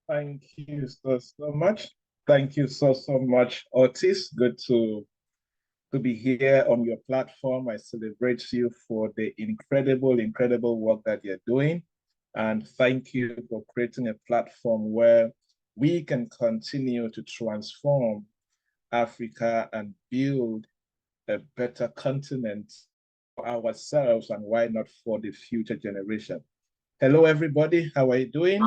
Thank you so much. Thank you so much, Otis. Good to be here on your platform. I celebrate you for the incredible work that you're doing. And thank you for creating a platform where we can continue to transform Africa and build a better continent for ourselves and why not for the future generation. Hello, everybody. How are you doing?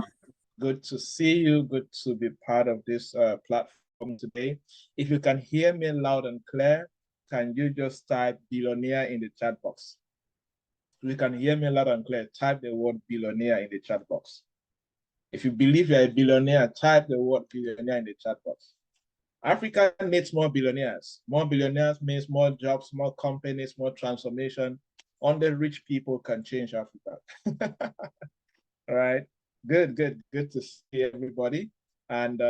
Good to see you. Good to be part of this platform today. If you can hear me loud and clear, can you just type billionaire in the chat box? If you can hear me loud and clear, type the word billionaire in the chat box. If you believe you're a billionaire, type the word billionaire in the chat box. Africa needs more billionaires. More billionaires means more jobs, more companies, more transformation. Only rich people can change Africa. All right. Good to see everybody. And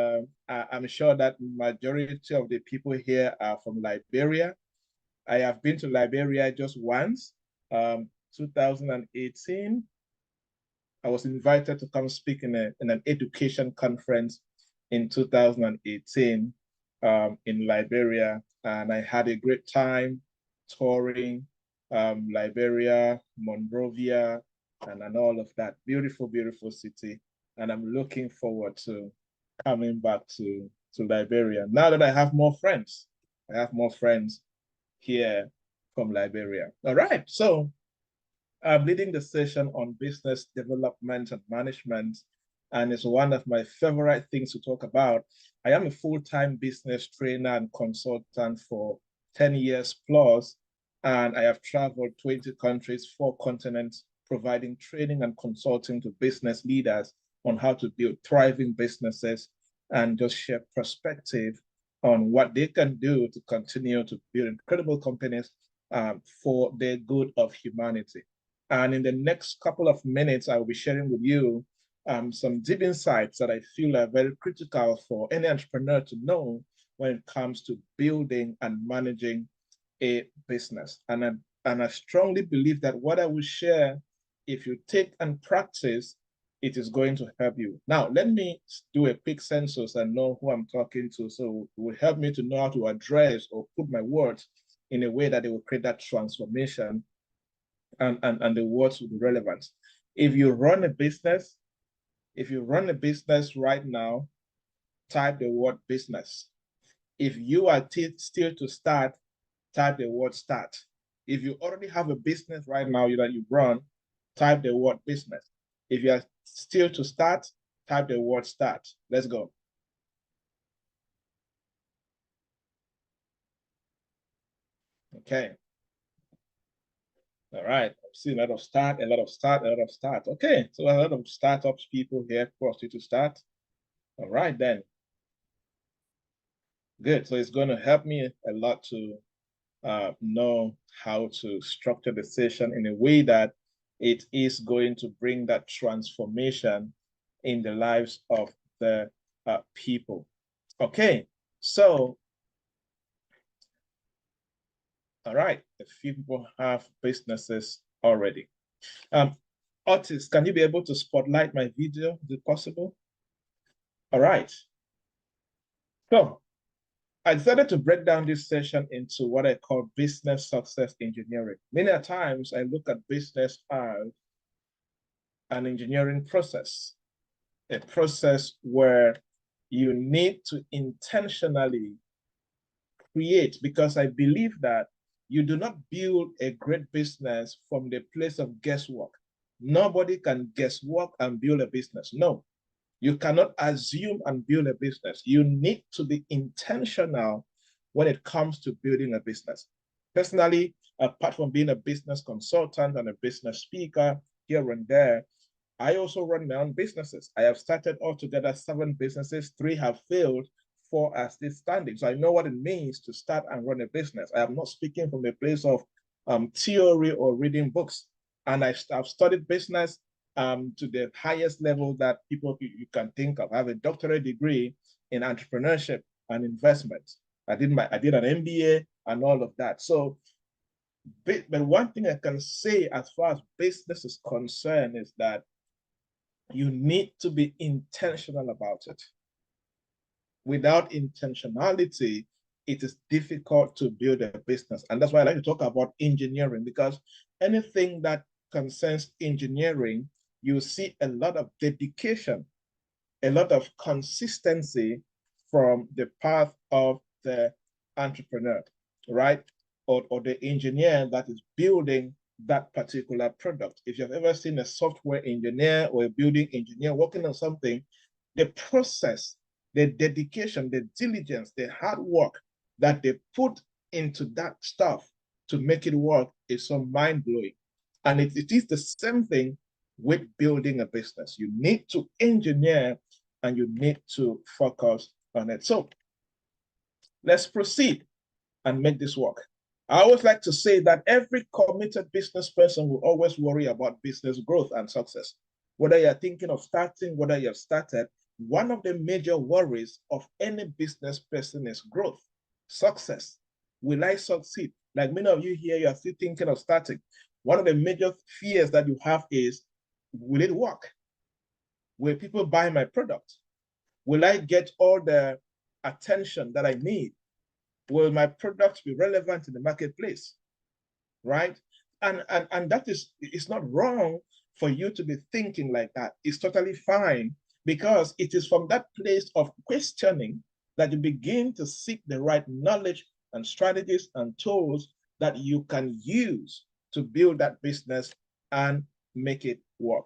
I'm sure that majority of the people here are from Liberia. I have been to Liberia just once, 2018. I was invited to come speak in an education conference in 2018 in Liberia. And I had a great time touring Liberia, Monrovia, and all of that. Beautiful city. And I'm looking forward to coming back to Liberia. Now that I have more friends, I have more friends here from Liberia. All right, so I'm leading the session on business development and management, and it's one of my favorite things to talk about. I am a full-time business trainer and consultant for 10 years plus, and I have traveled 20 countries, 4 continents, providing training and consulting to business leaders on how to build thriving businesses and just share perspective on what they can do to continue to build incredible companies for the good of humanity. And in the next couple of minutes, I will be sharing with you some deep insights that I feel are very critical for any entrepreneur to know when it comes to building and managing a business. And I strongly believe that what I will share, if you take and practice, it is going to help you. Now, let me do a quick census and know who I'm talking to. So it will help me to know how to address or put my words in a way that it will create that transformation and the words will be relevant. If you run a business, right now, type the word business. If you are still to start, type the word start. If you already have a business right now that you run, type the word business. If you are still to start, type the word start. Let's go. Okay. All right. I've seen a lot of start, a lot of start, a lot of start. Okay. So a lot of startups people here forced you to start. All right then. Good. So it's going to help me a lot to know how to structure the session in a way that it is going to bring that transformation in the lives of the people. Okay, so, all right, a few people have businesses already. Otis, can you be able to spotlight my video? Is it possible? All right. So I decided to break down this session into what I call business success engineering. Many times I look at business as an engineering process, a process where you need to intentionally create, because I believe that you do not build a great business from the place of guesswork. Nobody can guesswork and build a business. No, you cannot assume and build a business. You need to be intentional when it comes to building a business. Personally, apart from being a business consultant and a business speaker here and there, I also run my own businesses. I have started altogether 7 businesses. 3 have failed, 4 are still standing. So I know what it means to start and run a business. I am not speaking from a place of theory or reading books. And I've studied business to the highest level that you can think of. I have a doctorate degree in entrepreneurship and investment. I did an MBA and all of that. So, but one thing I can say as far as business is concerned is that You need to be intentional about it. Without intentionality, it is difficult to build a business. And that's why I like to talk about engineering, because anything that concerns engineering, you see a lot of dedication, a lot of consistency from the path of the entrepreneur, right? Or the engineer that is building that particular product. If you've ever seen a software engineer or a building engineer working on something, the process, the dedication, the diligence, the hard work that they put into that stuff to make it work is so mind-blowing. And it is the same thing with building a business. You need to engineer and you need to focus on it. So let's proceed and make this work. I always like to say that every committed business person will always worry about business growth and success. Whether you're thinking of starting, whether you've started, one of the major worries of any business person is growth, success. Will I succeed? Like many of you here, you are still thinking of starting. One of the major fears that you have is, will it work? Will people buy my product? Will I get all the attention that I need? Will my product be relevant in the marketplace? Right? And that is, it's not wrong for you to be thinking like that. It's totally fine, because it is from that place of questioning that you begin to seek the right knowledge and strategies and tools that you can use to build that business and make it work.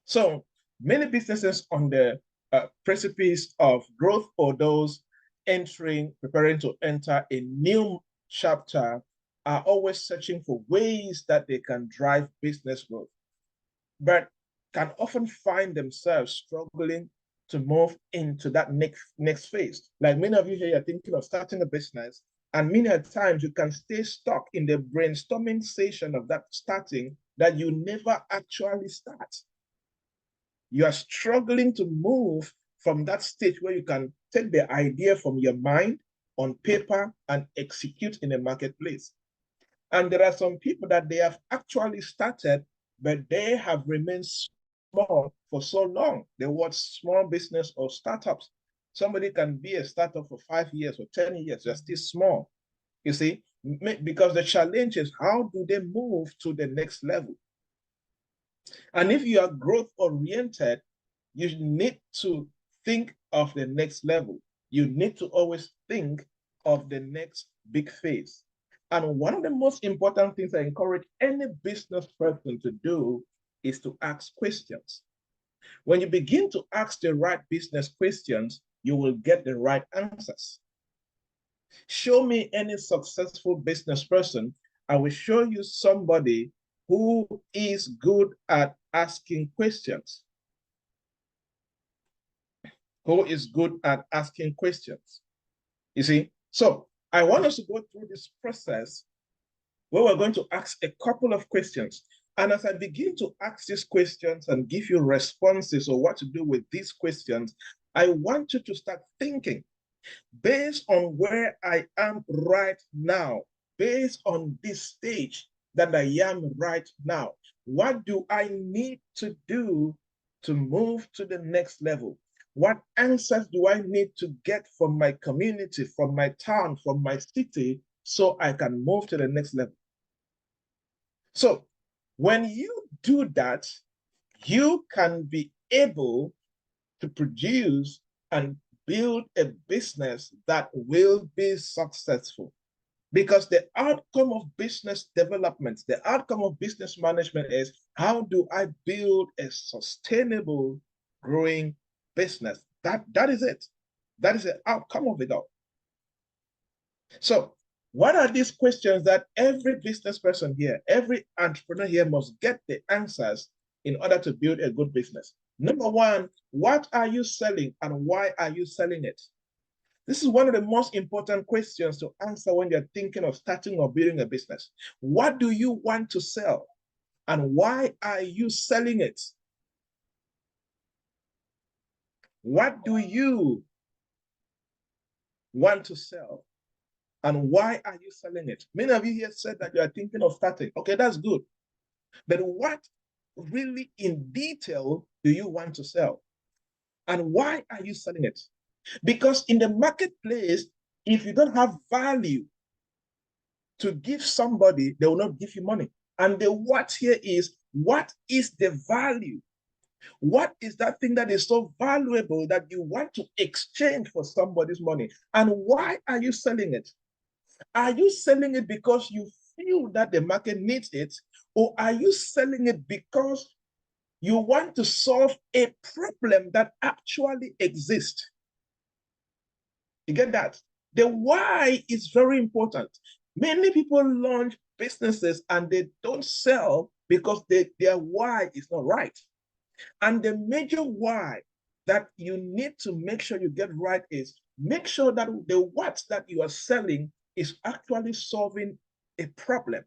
So many businesses on the precipice of growth, or those preparing to enter a new chapter, are always searching for ways that they can drive business growth, but can often find themselves struggling to move into that next phase. Like many of you here are thinking of starting a business, and many times you can stay stuck in the brainstorming session of that starting, that you never actually start. You are struggling to move from that stage where you can take the idea from your mind on paper and execute in the marketplace. And there are some people that they have actually started, but they have remained small for so long. The word small business or startups. Somebody can be a startup for 5 years or 10 years, they're still small. You see, because the challenge is, how do they move to the next level? And if you are growth oriented, you need to think of the next level. You need to always think of the next big phase. And one of the most important things I encourage any business person to do is to ask questions. When you begin to ask the right business questions, you will get the right answers. Show me any successful business person, I will show you somebody who is good at asking questions. Who is good at asking questions. You see? So I want us to go through this process where we're going to ask a couple of questions. And as I begin to ask these questions and give you responses or what to do with these questions, I want you to start thinking, based on where I am right now, based on this stage that I am right now, what do I need to do to move to the next level? What answers do I need to get from my community, from my town, from my city, so I can move to the next level? So when you do that, you can be able to produce and build a business that will be successful. Because the outcome of business development, the outcome of business management is, how do I build a sustainable, growing business? That is it. That is the outcome of it all. So what are these questions that every business person here, every entrepreneur here must get the answers in order to build a good business? Number one, what are you selling and why are you selling it? This is one of the most important questions to answer when you're thinking of starting or building a business. What do you want to sell and why are you selling it? What do you want to sell and why are you selling it? Many of you here said that you are thinking of starting. Okay, that's good. But what really in detail do you want to sell? And why are you selling it? Because in the marketplace, if you don't have value to give somebody, they will not give you money. And the what here is, what is the value? What is that thing that is so valuable that you want to exchange for somebody's money? And why are you selling it? Are you selling it because you feel that the market needs it? Or are you selling it because you want to solve a problem that actually exists? You get that? The why is very important. Many people launch businesses and they don't sell because their why is not right. And the major why that you need to make sure you get right is make sure that the what that you are selling is actually solving a problem,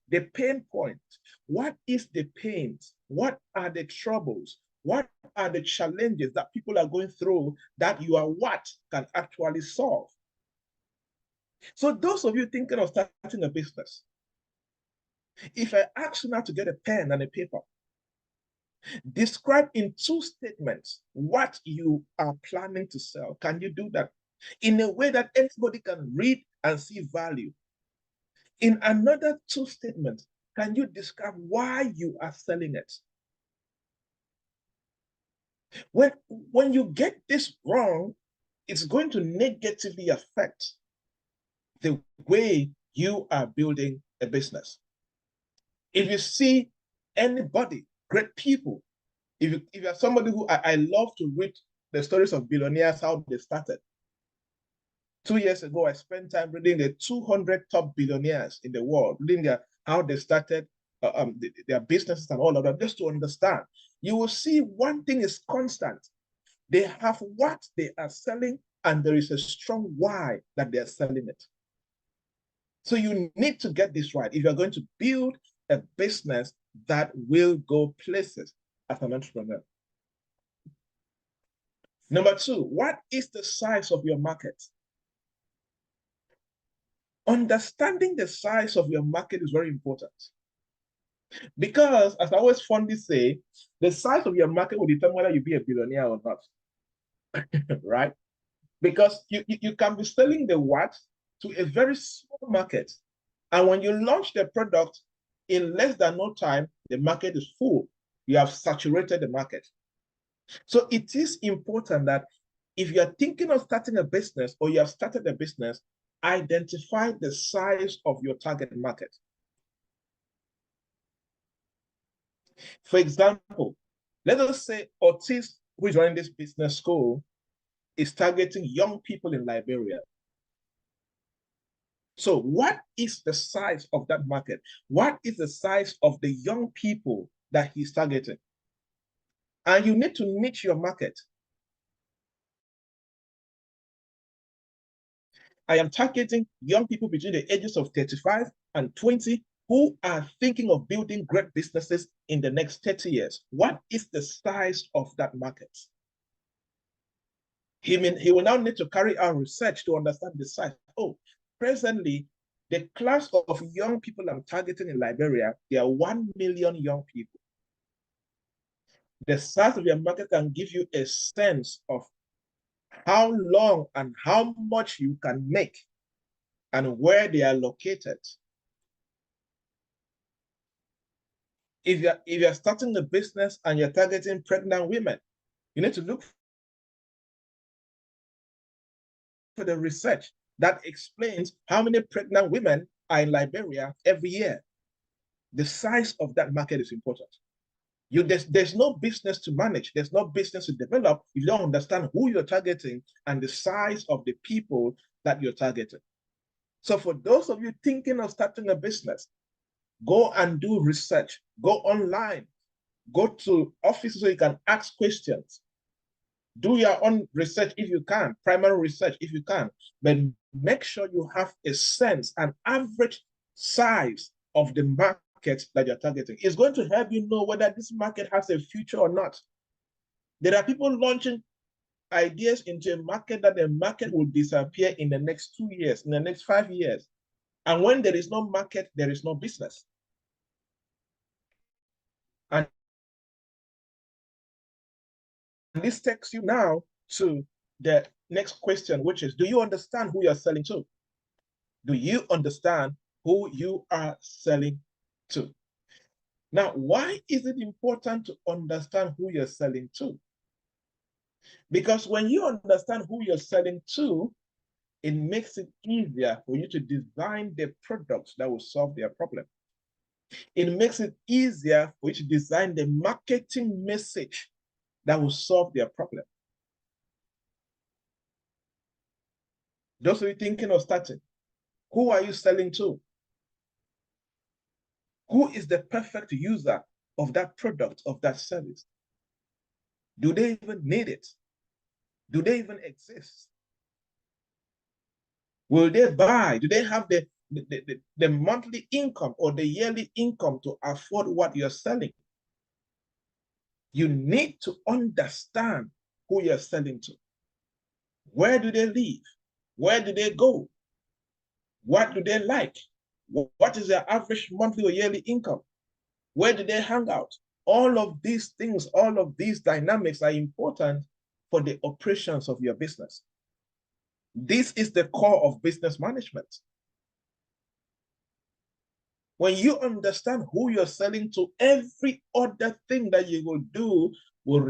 the pain point. What is the pains? What are the troubles? What are the challenges that people are going through that your what can actually solve? So those of you thinking of starting a business, if I ask you now to get a pen and a paper, describe in 2 statements what you are planning to sell. Can you do that in a way that everybody can read and see value? In another 2 statements, can you describe why you are selling it? When you get this wrong, it's going to negatively affect the way you are building a business. If you see anybody, great people, if you're somebody who I love to read the stories of billionaires, how they started. 2 years ago, I spent time reading the 200 top billionaires in the world, reading how they started their businesses and all of that, just to understand. You will see one thing is constant. They have what they are selling, and there is a strong why that they are selling it. So you need to get this right if you're going to build a business that will go places as an entrepreneur. Number 2, what is the size of your market? Understanding the size of your market is very important. Because, as I always fondly say, the size of your market will determine whether you be a billionaire or not, right? Because you can be selling the what to a very small market. And when you launch the product, in less than no time, the market is full. You have saturated the market. So it is important that if you are thinking of starting a business or you have started a business, identify the size of your target market. For example, let us say Otis, who is running this business school, is targeting young people in Liberia. So what is the size of that market? What is the size of the young people that he's targeting? And you need to niche your market. I am targeting young people between the ages of 35 and 20 who are thinking of building great businesses in the next 30 years. What is the size of that market? He will now need to carry out research to understand the size. Oh, presently, the class of young people I'm targeting in Liberia, there are 1 million young people. The size of your market can give you a sense of how long and how much you can make and where they are located. If you're starting a business and you're targeting pregnant women, you need to look for the research that explains how many pregnant women are in Liberia every year. The size of that market is important. There's no business to manage, there's no business to develop if you don't understand who you're targeting and the size of the people that you're targeting. So for those of you thinking of starting a business, go and do research, go online, go to offices so you can ask questions. Do your own research if you can, primary research if you can, but make sure you have a sense, an average size of the market that you're targeting. It's going to help you know whether this market has a future or not. There are people launching ideas into a market that the market will disappear in the next 2 years, in the next 5 years. And when there is no market, there is no business. And this takes you now to the next question, which is, do you understand who you're selling to? Do you understand who you are selling to? Now, why is it important to understand who you're selling to? Because when you understand who you're selling to, it makes it easier for you to design the products that will solve their problem. It makes it easier for you to design the marketing message that will solve their problem. Those of you thinking of starting, who are you selling to? Who is the perfect user of that product, of that service? Do they even need it? Do they even exist? Will they buy? Do they have the monthly income or the yearly income to afford what you're selling? You need to understand who you're selling to. Where do they live? Where do they go? What do they like? What is their average monthly or yearly income? Where do they hang out? All of these things, all of these dynamics are important for the operations of your business. This is the core of business management. When you understand who you're selling to, every other thing that you will do will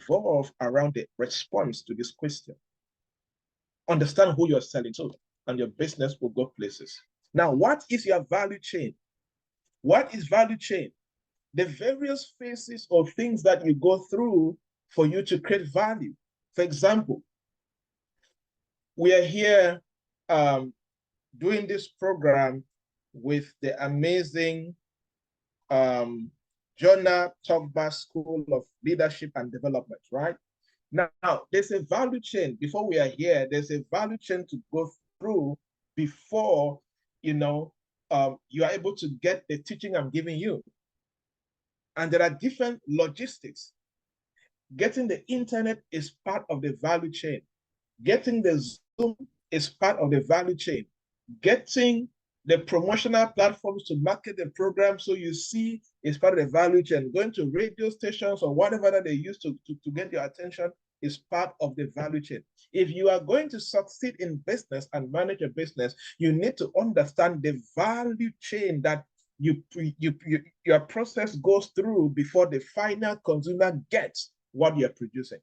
revolve around the response to this question. Understand who you're selling to, and your business will go places. Now, what is your value chain? What is value chain? The various phases or things that you go through for you to create value. For example, we are here doing this program with the amazing Jonah Togba School of Leadership and Development, right? Now, there's a value chain. Before we are here, there's a value chain to go through before, you are able to get the teaching I'm giving you. And there are different logistics. Getting the internet is part of the value chain. Getting the Zoom is part of the value chain. Getting the promotional platforms to market the program so you see is part of the value chain. Going to radio stations or whatever that they use to get your attention is part of the value chain. If you are going to succeed in business and manage a business, you need to understand the value chain that your process goes through before the final consumer gets what you're producing.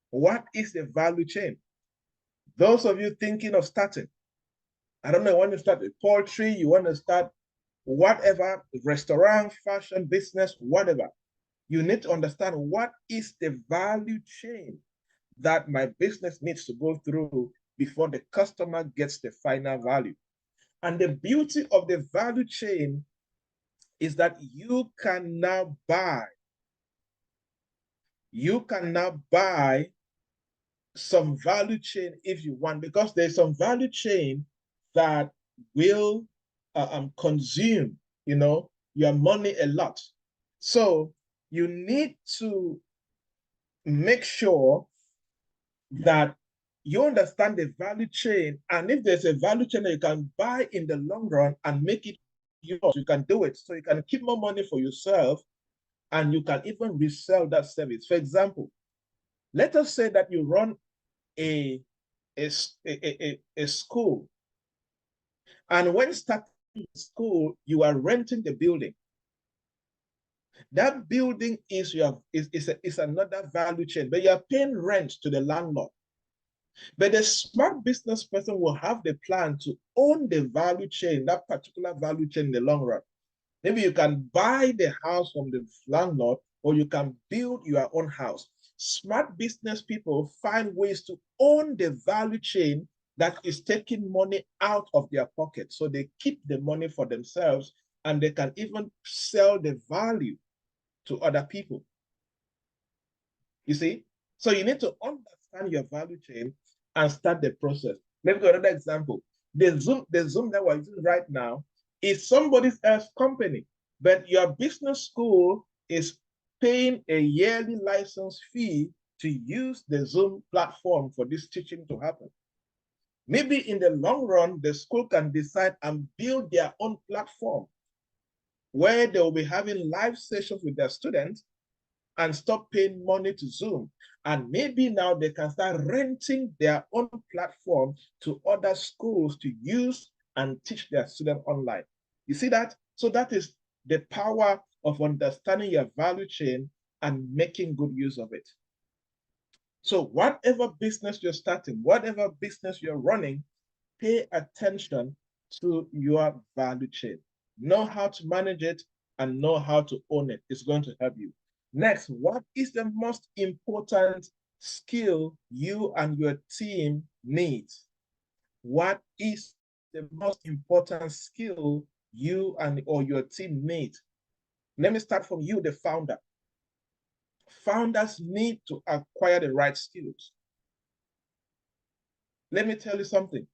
What is the value chain? Those of you thinking of starting, I don't know, you want to start a poultry, you want to start whatever, restaurant, fashion, business, whatever. You need to understand what is the value chain that my business needs to go through before the customer gets the final value. And the beauty of the value chain is that you can now buy some value chain if you want, because there's some value chain that will consume, your money a lot. So you need to make sure that you understand the value chain, and if there's a value chain that you can buy in the long run and make it yours, you can do it. So you can keep more money for yourself, and you can even resell that service. For example, let us say that you run a school, and when starting the school, you are renting the building. That building is another value chain, but you are paying rent to the landlord. But the smart business person will have the plan to own the value chain, that particular value chain in the long run. Maybe you can buy the house from the landlord, or you can build your own house. Smart business people find ways to own the value chain that is taking money out of their pocket. So they keep the money for themselves, and they can even sell the value to other people. You see? So you need to understand your value chain and start the process. Let me give another example. The Zoom that we're using right now is somebody else's company, but your business school is paying a yearly license fee to use the Zoom platform for this teaching to happen. Maybe in the long run, the school can decide and build their own platform where they will be having live sessions with their students and stop paying money to Zoom. And maybe now they can start renting their own platform to other schools to use and teach their students online. You see that? So that is the power of understanding your value chain and making good use of it. So whatever business you're starting, whatever business you're running, pay attention to your value chain. Know how to manage it and know how to own it. It's going to help you. Next, what is the most important skill you and your team need? What is the most important skill you and or your team need? Let me start from you, the founder. Founders need to acquire the right skills. Let me tell you something.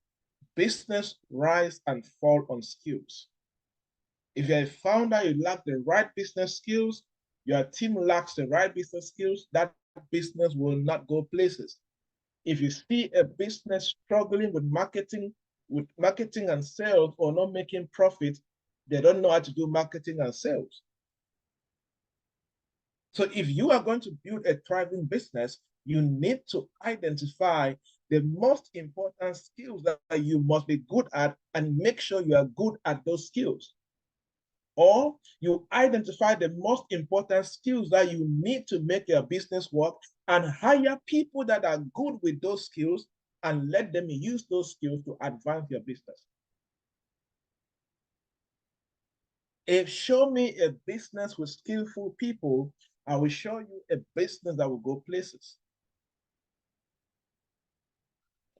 Business rise and fall on skills. If you're a founder, you lack the right business skills, your team lacks the right business skills, that business will not go places. If you see a business struggling with marketing and sales or not making profit, they don't know how to do marketing and sales. So if you are going to build a thriving business, you need to identify the most important skills that you must be good at and make sure you are good at those skills. Or you identify the most important skills that you need to make your business work and hire people that are good with those skills and let them use those skills to advance your business. If show me a business with skillful people, I will show you a business that will go places.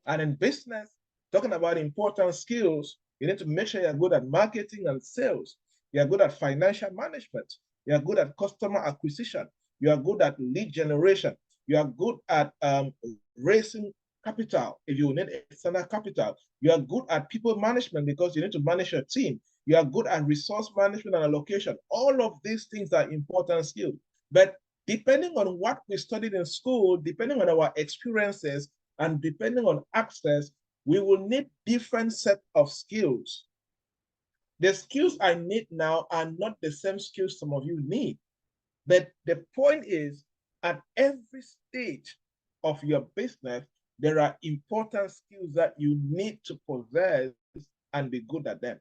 And in business, talking about important skills, you need to make sure you're good at marketing and sales. You're good at financial management. You're good at customer acquisition. You are good at lead generation. You are good at raising capital if you need external capital. You are good at people management because you need to manage your team. You are good at resource management and allocation. All of these things are important skills. But depending on what we studied in school, depending on our experiences, and depending on access, we will need different set of skills. The skills I need now are not the same skills some of you need. But the point is, at every stage of your business, there are important skills that you need to possess and be good at them.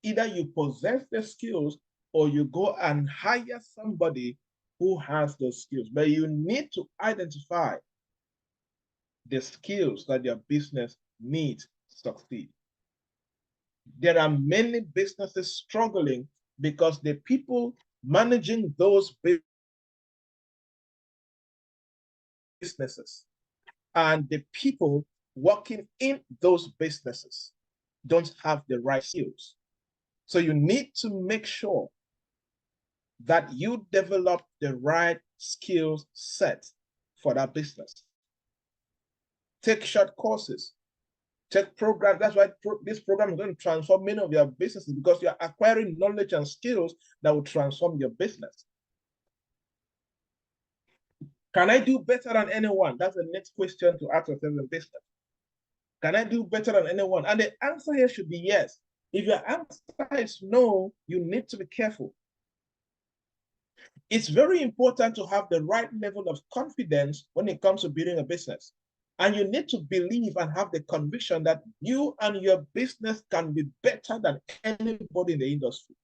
Either you possess the skills or you go and hire somebody who has those skills. But you need to identify the skills that your business needs to succeed. There are many businesses struggling because the people managing those businesses and the people working in those businesses don't have the right skills. So you need to make sure that you develop the right skills set for that business. Take short courses. Take programs. That's why this program is going to transform many of your businesses because you're acquiring knowledge and skills that will transform your business. Can I do better than anyone? That's the next question to ask yourself in business. Can I do better than anyone? And the answer here should be yes. If your answer is no, you need to be careful. It's very important to have the right level of confidence when it comes to building a business. And you need to believe and have the conviction that you and your business can be better than anybody in the industry.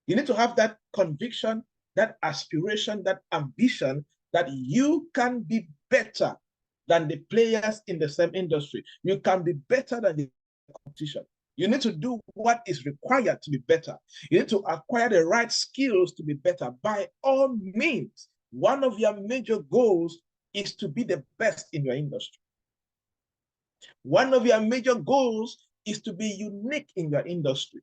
You need to have that conviction, that aspiration, that ambition that you can be better than the players in the same industry. You can be better than the competition. You need to do what is required to be better. You need to acquire the right skills to be better. By all means, one of your major goals is to be the best in your industry. One of your major goals is to be unique in your industry.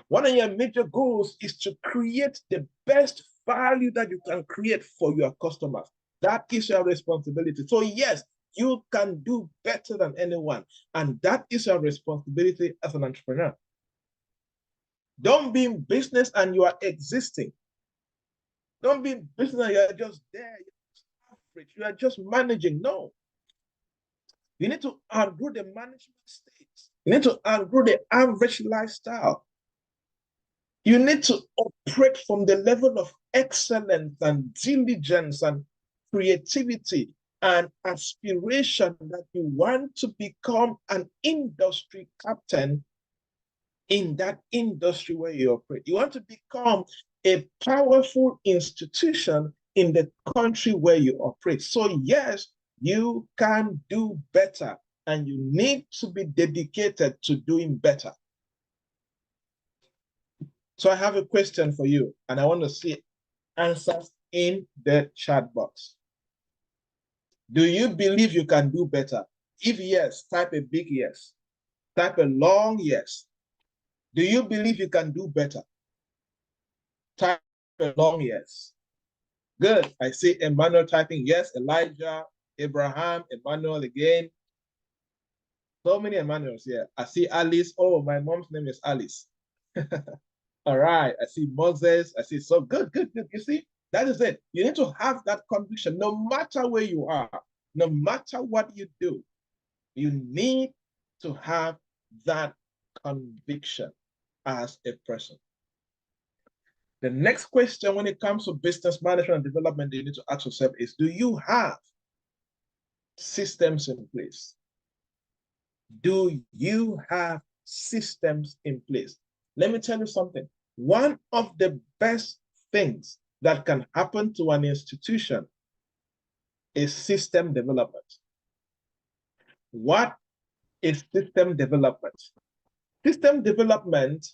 One of your major goals is to create the best value that you can create for your customers. That is your responsibility. So yes, you can do better than anyone. And that is your responsibility as an entrepreneur. Don't be in business and you are existing. Don't be in business and you're just there. Average. You are just managing. No. You need to outgrow the management state. You need to outgrow the average lifestyle. You need to operate from the level of excellence and diligence and creativity and aspiration that you want to become an industry captain in that industry where you operate. You want to become a powerful institution in the country where you operate. So yes, you can do better, and you need to be dedicated to doing better. So I have a question for you, and I want to see answers in the chat box. Do you believe you can do better? If yes, type a big yes. Type a long yes. Do you believe you can do better? Type a long yes. Good. I see Emmanuel typing yes. Elijah, Abraham, Emmanuel again. So many Emmanuels here. I see Alice. Oh, my mom's name is Alice. All right. I see Moses. I see. So good, good, good. You see, that is it. You need to have that conviction no matter where you are, no matter what you do. You need to have that conviction as a person. The next question when it comes to business management and development you need to ask yourself is, do you have systems in place? Do you have systems in place? Let me tell you something. One of the best things that can happen to an institution is system development. What is system development? System development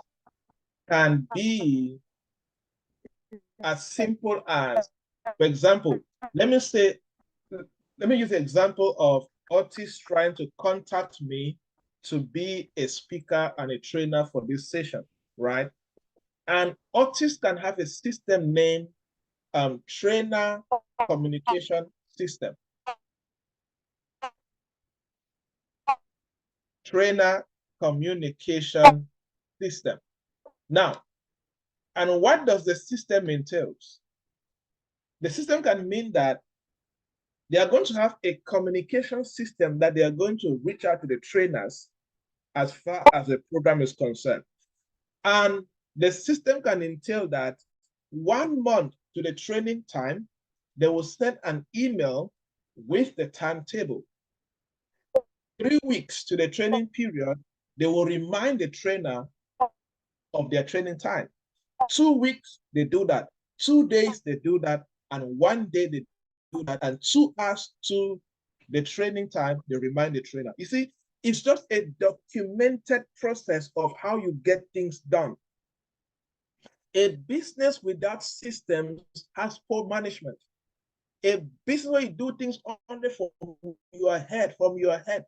can be as simple as, for example, let me use the example of Otis trying to contact me to be a speaker and a trainer for this session, right? And Otis can have a system named Trainer Communication System. Trainer Communication System. Now, and what does the system entail? The system can mean that they are going to have a communication system that they are going to reach out to the trainers as far as the program is concerned. And the system can entail that 1 month to the training time, they will send an email with the timetable. 3 weeks to the training period, they will remind the trainer of their training time. 2 weeks, they do that. 2 days, they do that. And 1 day, they do that. And 2 hours to the training time, they remind the trainer. You see, it's just a documented process of how you get things done. A business without systems has poor management. A business where you do things only from your head,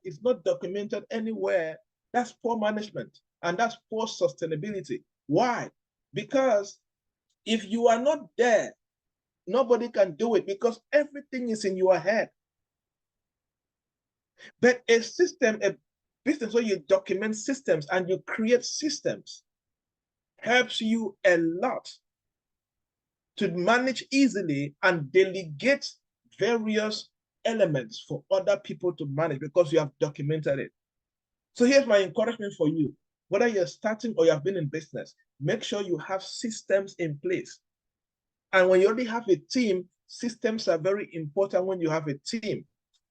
it's not documented anywhere. That's poor management, and that's poor sustainability. Why? Because if you are not there, nobody can do it because everything is in your head. But a system, a business where you document systems and you create systems helps you a lot to manage easily and delegate various elements for other people to manage because you have documented it. So here's my encouragement for you. Whether you're starting or you have been in business, make sure you have systems in place. And when you already have a team, systems are very important when you have a team.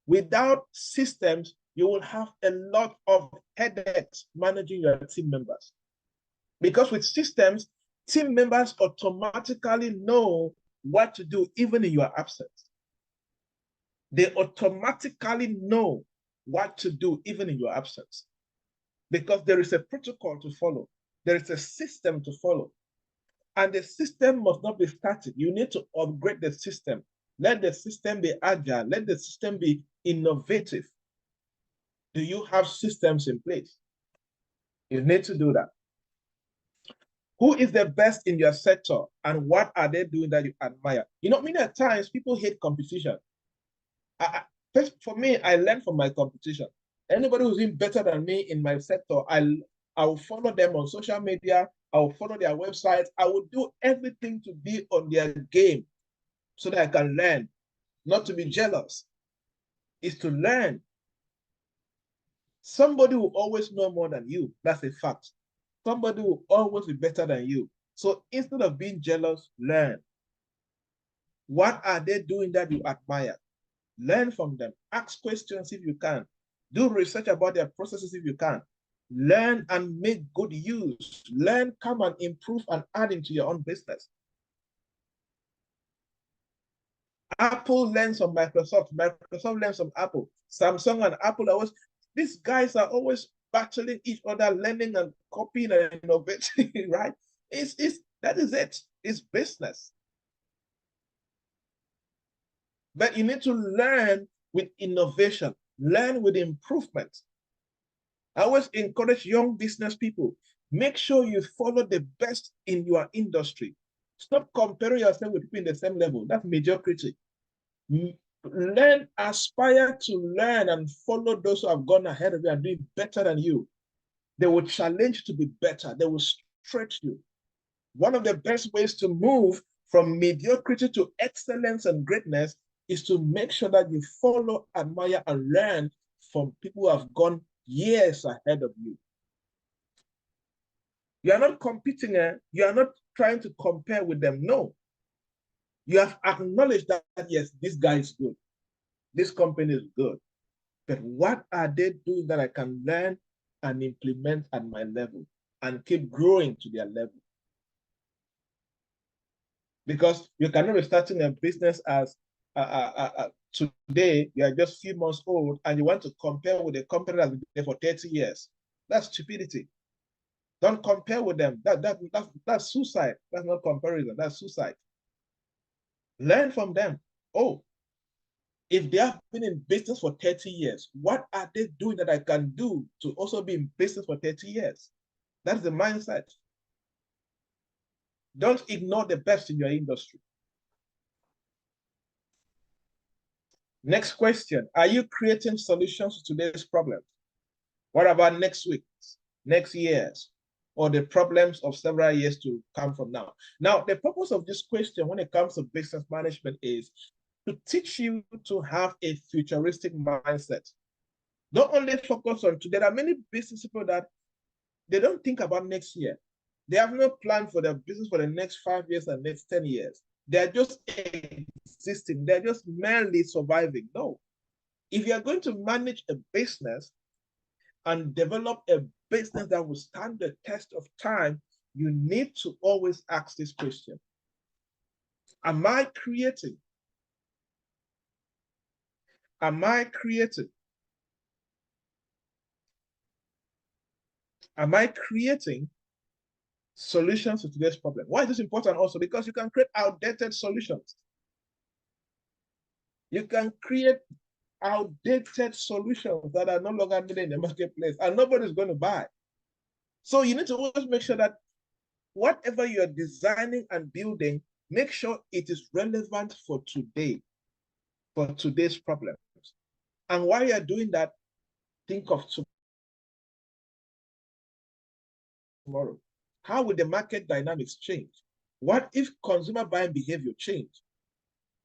Without systems, you will have a lot of headaches managing your team members. Because with systems, team members automatically know what to do even in your absence. They automatically know what to do even in your absence. Because there is a protocol to follow. There is a system to follow. And the system must not be static. You need to upgrade the system. Let the system be agile. Let the system be innovative. Do you have systems in place? You need to do that. Who is the best in your sector and what are they doing that you admire? You know, many times people hate competition. For me, I learn from my competition. Anybody who's doing better than me in my sector, I will follow them on social media. I will follow their websites. I will do everything to be on their game so that I can learn. Not to be jealous. It's to learn. Somebody will always know more than you. That's a fact. Somebody will always be better than you. So instead of being jealous, learn. What are they doing that you admire? Learn from them. Ask questions if you can. Do research about their processes if you can. Learn and make good use. Learn, come and improve and add into your own business. Apple learns from Microsoft. Microsoft learns from Apple. Samsung and Apple always, these guys are always battling each other, learning and copying and innovating, right? That is it. It's business. But you need to learn with innovation, learn with improvement. I always encourage young business people, make sure you follow the best in your industry. Stop comparing yourself with people in the same level. That's mediocrity. Learn, aspire to learn and follow those who have gone ahead of you and doing better than you. They will challenge you to be better. They will stretch you. One of the best ways to move from mediocrity to excellence and greatness is to make sure that you follow, admire, and learn from people who have gone years ahead of you. You are not competing, you are not trying to compare with them. No. You have acknowledged that, yes, this guy is good. This company is good. But what are they doing that I can learn and implement at my level and keep growing to their level? Because you cannot be starting a business as today, you are just a few months old and you want to compare with a company that's been there for 30 years. That's stupidity. Don't compare with them. That's suicide. That's not comparison. That's suicide. Learn from them. Oh, if they have been in business for 30 years, what are they doing that I can do to also be in business for 30 years? That's the mindset. Don't ignore the best in your industry. Next question. Are you creating solutions to today's problems? What about next week, next year's, or the problems of several years to come from now? Now, the purpose of this question when it comes to business management is to teach you to have a futuristic mindset. Don't only focus on today. There are many business people that they don't think about next year. They have no plan for their business for the next 5 years and next 10 years. They're just existing. They're just merely surviving. No. If you're going to manage a business and develop a business that will stand the test of time, you need to always ask this question. Am I creating? Am I creating? Am I creating solutions to today's problem? Why is this important also? Because you can create outdated solutions. You can create outdated solutions that are no longer needed in the marketplace and nobody's going to buy. So you need to always make sure that whatever you're designing and building, make sure it is relevant for today, for today's problems. And while you're doing that, think of tomorrow. How will the market dynamics change? What if consumer buying behavior change?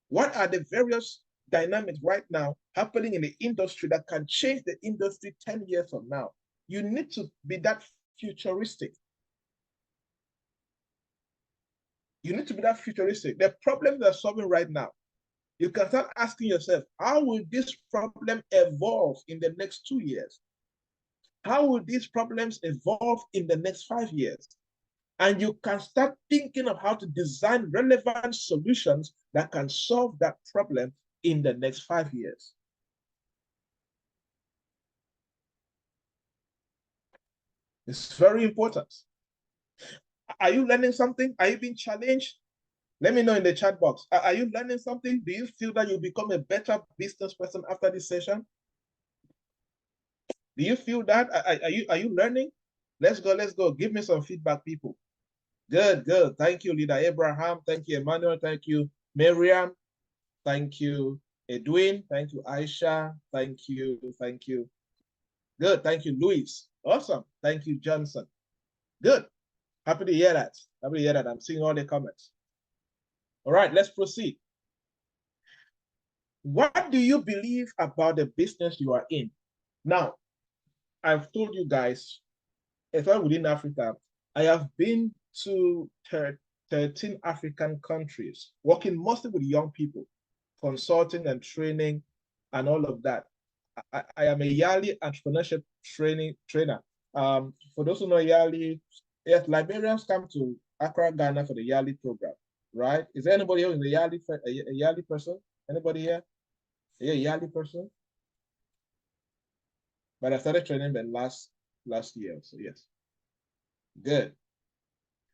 What are the various dynamics right now happening in the industry that can change the industry 10 years from now? You need to be that futuristic. You need to be that futuristic. The problems they're solving right now, you can start asking yourself, how will this problem evolve in the next 2 years? How will these problems evolve in the next 5 years? And you can start thinking of how to design relevant solutions that can solve that problem in the next 5 years. It's very important. Are you learning something? Are you being challenged? Let me know in the chat box. Are you learning something? Do you feel that you'll become a better business person after this session? Do you feel that? Are you learning? Let's go, let's go. Give me some feedback, people. Good, good. Thank you, Leader Abraham. Thank you, Emmanuel. Thank you, Miriam. Thank you, Edwin. Thank you, Aisha. Thank you, thank you. Good, thank you, Luis. Awesome. Thank you, Johnson. Good. Happy to hear that. Happy to hear that. I'm seeing all the comments. All right, let's proceed. What do you believe about the business you are in? Now, I've told you guys, if I'm within Africa, I have been to 13 African countries, working mostly with young people, consulting and training and all of that. I am a yearly entrepreneurship trainer. For those who know yearly, yes, Liberians come to Accra, Ghana for the yearly program, right? Is there anybody else in the a yearly person? Anybody here? Are you a yearly person? But I started training the last year, so yes. Good.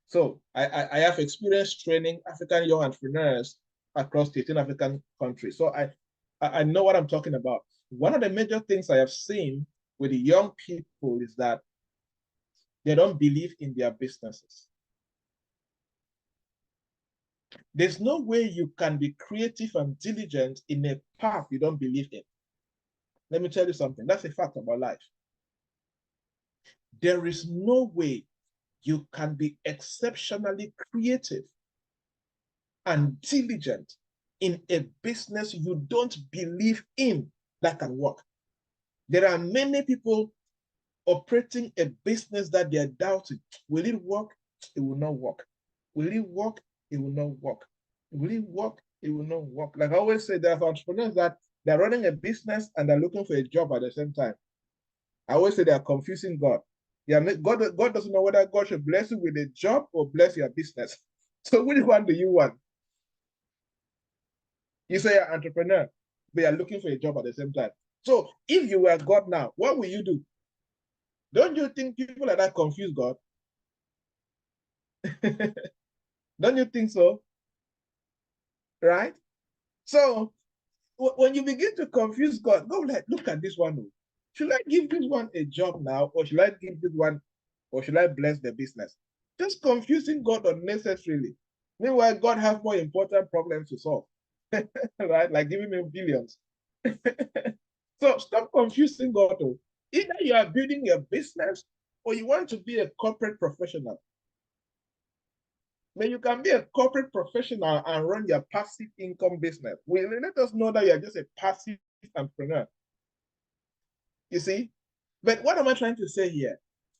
So I have experience training African young entrepreneurs across 13 African countries. So I know what I'm talking about. One of the major things I have seen with the young people is that they don't believe in their businesses. There's no way you can be creative and diligent in a path you don't believe in. Let me tell you something. That's a fact about life. There is no way you can be exceptionally creative and diligent in a business you don't believe in that can work. There are many people operating a business that they're doubting. Will it work? It will not work. Will it work? It will not work. Will it work? It will not work. Like I always say, there are entrepreneurs that they're running a business and they're looking for a job at the same time. I always say they're confusing God. Yeah, God doesn't know whether God should bless you with a job or bless your business. So which one do you want? You say you're an entrepreneur, but you're looking for a job at the same time. So if you were God now, what will you do? Don't you think people like that confuse God? Don't you think so? Right? So when you begin to confuse God, go like, look at this one. Should I give this one a job now, or should I give this one, or should I bless the business? Just confusing God unnecessarily. Meanwhile, God has more important problems to solve, right? Like giving me billions. So stop confusing God. Either you are building a business or you want to be a corporate professional. But you can be a corporate professional and run your passive income business. Let us know that you're just a passive entrepreneur. You see? But what am I trying to say here?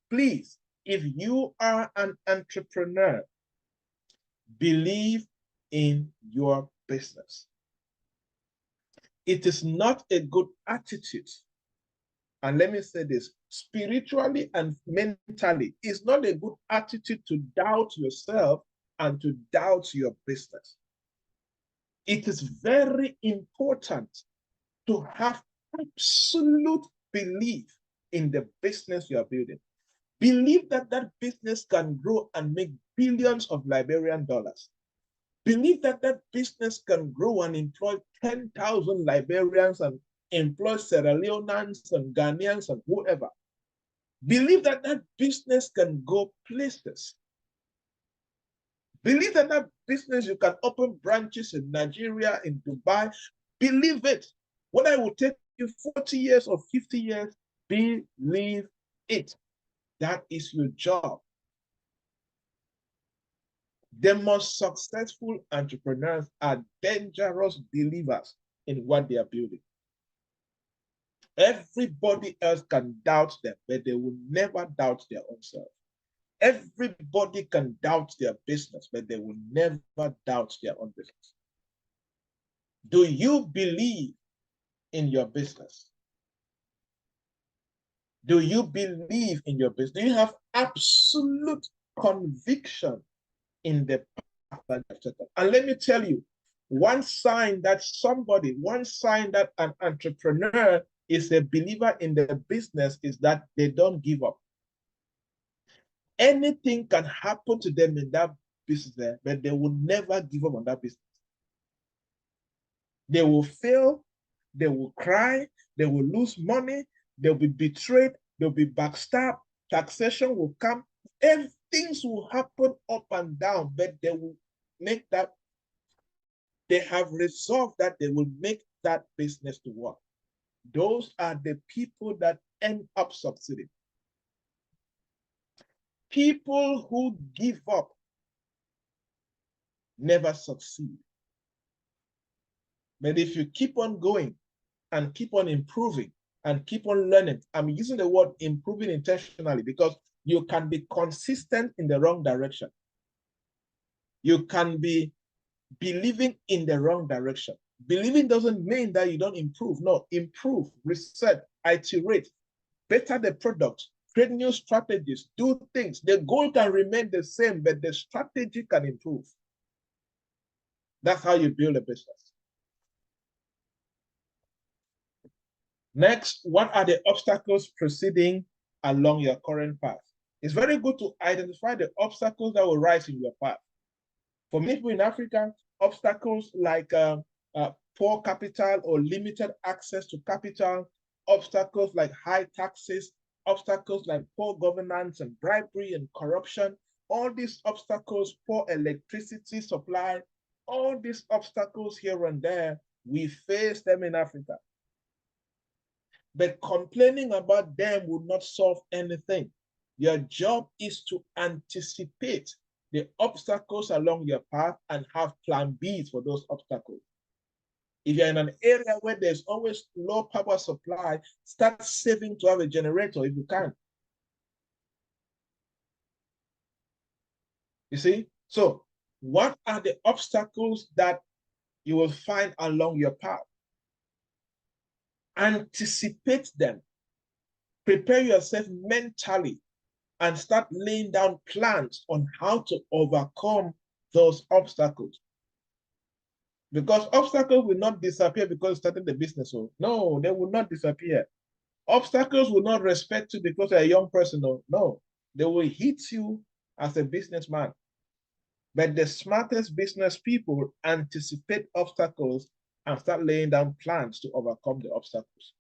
Please, if you are an entrepreneur, believe in your business. It is not a good attitude. And let me say this, spiritually and mentally, it's not a good attitude to doubt yourself and to doubt your business. It is very important to have absolute belief in the business you are building. Believe that that business can grow and make billions of Liberian dollars. Believe that that business can grow and employ 10,000 Liberians and employ Sierra Leoneans and Ghanaians and whoever. Believe that that business can go places. Believe that that business, you can open branches in Nigeria, in Dubai. Believe it. Whether it will take you 40 years or 50 years, believe it. That is your job. The most successful entrepreneurs are dangerous believers in what they are building. Everybody else can doubt them, but they will never doubt their own self. Everybody can doubt their business, but they will never doubt their own business. Do you believe in your business? Do you believe in your business? Do you have absolute conviction in the path that you've taken? And let me tell you, one sign that an entrepreneur is a believer in the business is that they don't give up. Anything can happen to them in that business, but they will never give up on that business. They will fail, they will cry, they will lose money, they'll be betrayed, they'll be backstabbed, taxation will come, things will happen up and down, but they will make that, they have resolved that they will make that business to work. Those are the people that end up succeeding. People who give up never succeed. But if you keep on going and keep on improving and keep on learning, I'm using the word improving intentionally because you can be consistent in the wrong direction. You can be believing in the wrong direction. Believing doesn't mean that you don't improve. No, improve, reset, iterate, better the product, create new strategies, do things. The goal can remain the same, but the strategy can improve. That's how you build a business. Next, what are the obstacles proceeding along your current path? It's very good to identify the obstacles that will rise in your path. For many people in Africa, obstacles like poor capital or limited access to capital, obstacles like high taxes, obstacles like poor governance and bribery and corruption, all these obstacles, poor electricity supply, all these obstacles here and there, we face them in Africa. But complaining about them would not solve anything. Your job is to anticipate the obstacles along your path and have plan Bs for those obstacles. If you're in an area where there's always low power supply, start saving to have a generator if you can. You see? So what are the obstacles that you will find along your path? Anticipate them. Prepare yourself mentally and start laying down plans on how to overcome those obstacles. Because obstacles will not disappear because you started the business. No, they will not disappear. Obstacles will not respect you because you're a young person. No, they will hit you as a businessman. But the smartest business people anticipate obstacles and start laying down plans to overcome the obstacles.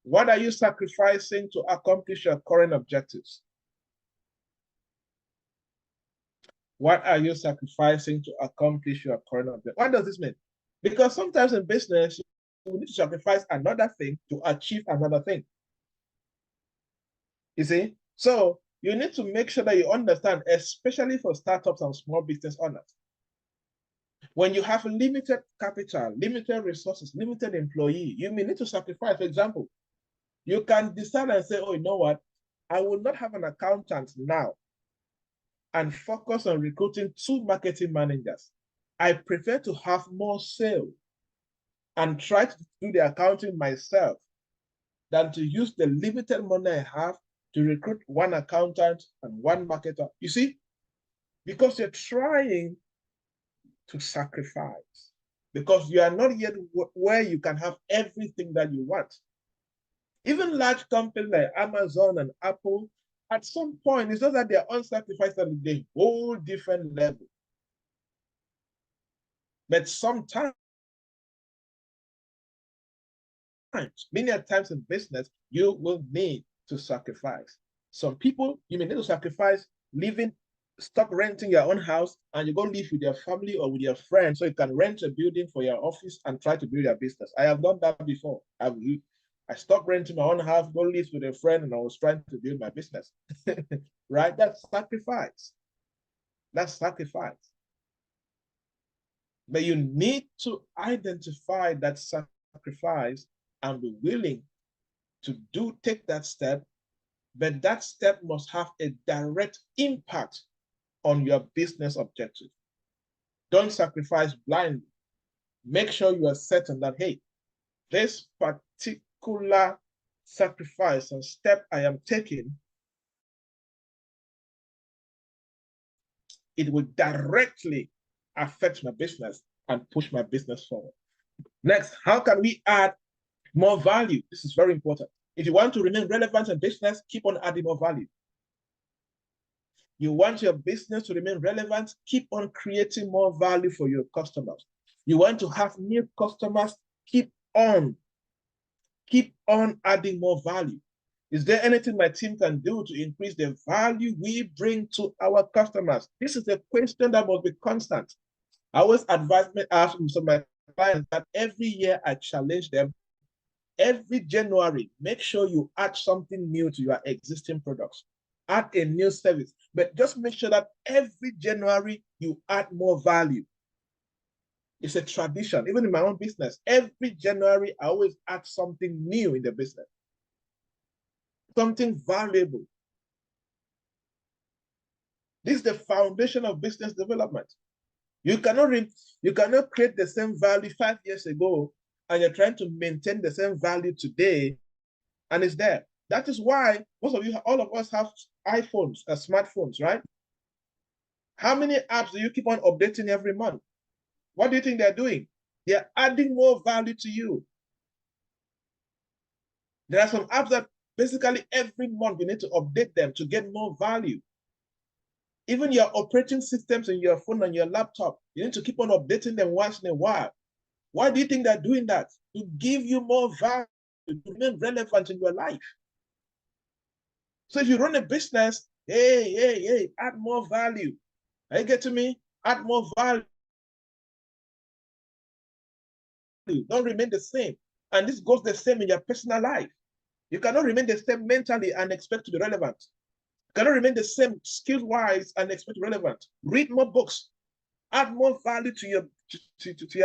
What are you sacrificing to accomplish your current objectives? What are you sacrificing to accomplish your current objective? What does this mean? Because sometimes in business, you need to sacrifice another thing to achieve another thing. You see? So you need to make sure that you understand, especially for startups and small business owners. When you have limited capital, limited resources, limited employee, you may need to sacrifice. For example, you can decide and say, oh, you know what? I will not have an accountant now and focus on recruiting 2 marketing managers. I prefer to have more sales and try to do the accounting myself than to use the limited money I have to recruit 1 accountant and 1 marketer. You see, because you're trying to sacrifice, because you are not yet where you can have everything that you want. Even large companies like Amazon and Apple, at some point, it's just that they're unsacrificed at a whole different level. But sometimes, many times in business, you will need to sacrifice. Some people, you may need to sacrifice living, stop renting your own house, and you go live with your family or with your friends so you can rent a building for your office and try to build your business. I have done that before. I stopped renting my own house, go live with a friend, and I was trying to build my business. Right? That's sacrifice. That's sacrifice. But you need to identify that sacrifice and be willing to take that step, but that step must have a direct impact on your business objective. Don't sacrifice blindly. Make sure you are certain that, hey, this particular sacrifice and step I am taking, it will directly affect my business and push my business forward. Next, how can we add more value? This is very important. If you want to remain relevant in business, keep on adding more value. You want your business to remain relevant, keep on creating more value for your customers. You want to have new customers, keep on adding more value. Is there anything my team can do to increase the value we bring to our customers? This is a question that must be constant. I always ask some of my clients that every year I challenge them. Every January, make sure you add something new to your existing products. Add a new service, but just make sure that every January you add more value. It's a tradition. Even in my own business, every January I always add something new in the business, something valuable. This is the foundation of business development. You cannot create the same value 5 years ago, and you're trying to maintain the same value today, and it's there. That is why most of you, all of us, have iPhones, smartphones, right? How many apps do you keep on updating every month? What do you think they're doing? They're adding more value to you. There are some apps that basically every month you need to update them to get more value. Even your operating systems in your phone and your laptop, you need to keep on updating them once in a while. Why do you think they're doing that? To give you more value, to remain relevant in your life. So if you run a business, hey, add more value. Are you getting me? Add more value. Don't remain the same. And this goes the same in your personal life. You cannot remain the same mentally and expect to be relevant. You cannot remain the same skill-wise and expect to be relevant. Read more books. Add more value to your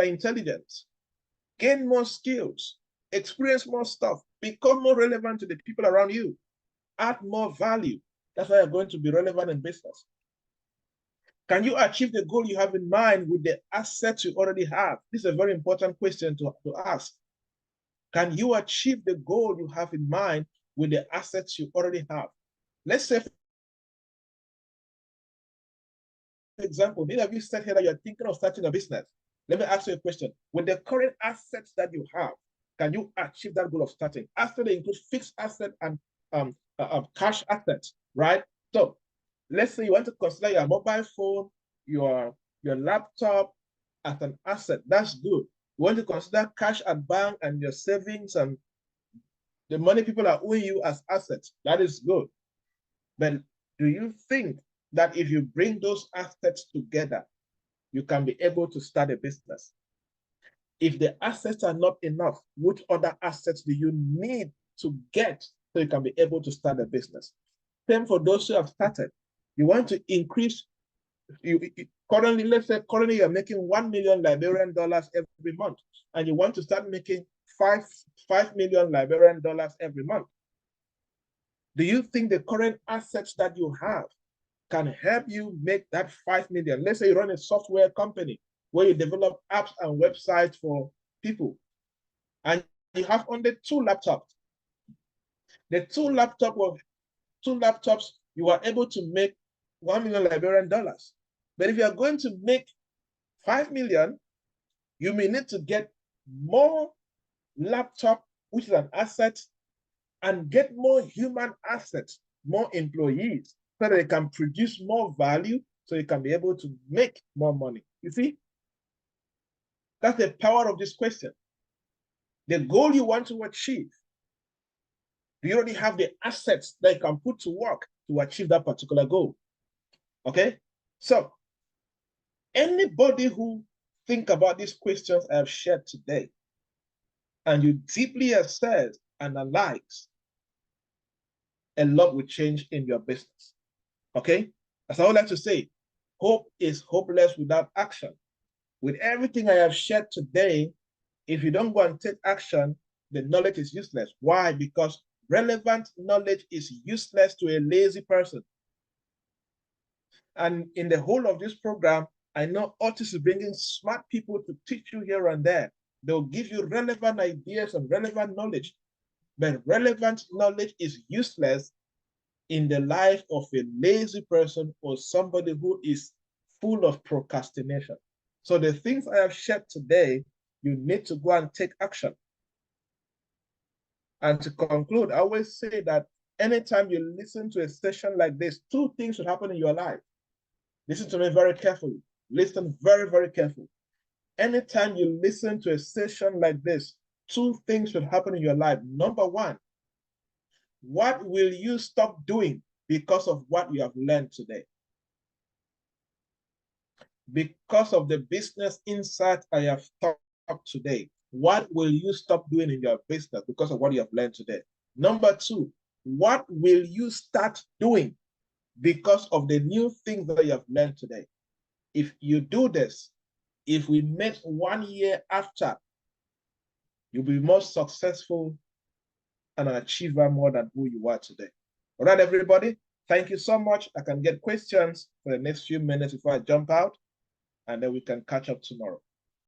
intelligence. Gain more skills. Experience more stuff. Become more relevant to the people around you. Add more value. That's why you're going to be relevant in business. Can you achieve the goal you have in mind with the assets you already have? This is a very important question to ask. Can you achieve the goal you have in mind with the assets you already have? Let's say, for example, many of you said here that you're thinking of starting a business. Let me ask you a question. With the current assets that you have, can you achieve that goal of starting? Assets include fixed asset and cash assets, right? So let's say you want to consider your mobile phone, your laptop as an asset. That's good. You want to consider cash at bank and your savings and the money people are owing you as assets. That is good. But do you think that if you bring those assets together, you can be able to start a business? If the assets are not enough, which other assets do you need to get so you can be able to start a business? Same for those who have started. You want to increase, currently, let's say currently you're making $1 million Liberian dollars every month, and you want to start making $5 million Liberian dollars every month. Do you think the current assets that you have can help you make that 5 million? Let's say you run a software company where you develop apps and websites for people, and you have only 2 laptops. The two laptops, you are able to make $1 million Liberian dollars. But if you are going to make 5 million, you may need to get more laptop, which is an asset, and get more human assets, more employees, so that they can produce more value, so you can be able to make more money. You see? That's the power of this question. The goal you want to achieve, do you already have the assets that you can put to work to achieve that particular goal? Okay? So, anybody who think about these questions I have shared today, and you deeply assess, analyze, a lot will change in your business. Okay? As I would like to say, hope is hopeless without action. With everything I have shared today, if you don't go and take action, the knowledge is useless. Why? Because relevant knowledge is useless to a lazy person. And in the whole of this program, I know Otis is bringing smart people to teach you here and there. They'll give you relevant ideas and relevant knowledge. But relevant knowledge is useless in the life of a lazy person or somebody who is full of procrastination. So the things I have shared today, you need to go and take action. And to conclude, I always say that anytime you listen to a session like this, 2 things should happen in your life. Listen to me very carefully. Listen very, very carefully. Anytime you listen to a session like this, 2 things should happen in your life. Number 1, what will you stop doing because of what you have learned today? Because of the business insight I have taught today, what will you stop doing in your business because of what you have learned today? Number 2, what will you start doing because of the new things that you have learned today? If you do this, if we meet 1 year after, you'll be more successful and an achiever more than who you are today. All right, everybody. Thank you so much. I can get questions for the next few minutes before I jump out. and then we can catch up tomorrow.